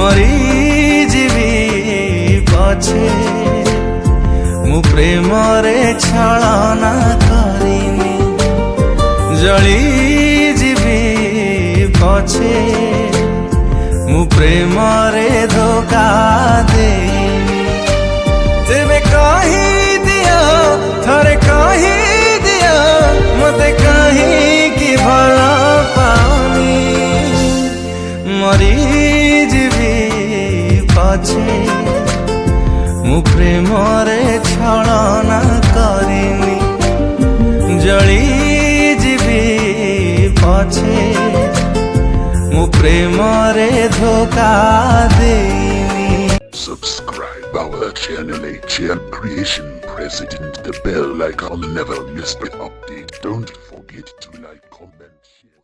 ମରିଯିବି ପଛେ ମୁଁ ପ୍ରେମରେ ଛଳନା କରିନି। ଜଳିଯିବି ପଛେ ମୁଁ ପ୍ରେମରେ ଧୋକା ଦେଇନି। ତେବେ କହିଦିଅ ଥରେ କହିଦିଅ ମତେ କାହିଁକି ଭଲ ପାଉନି। ମରିଯିବି ପଛେ ମୁଁ ପ୍ରେମରେ ଛଳନା କରିନି। ଜଳିଯିବି ପଛେ ମୁଁ ପ୍ରେମରେ ଧୋକା ଦେଇନି। Subscribe our channel HL Creation. Press it into the bell icon. Never miss the update. Don't forget to like, comment, share.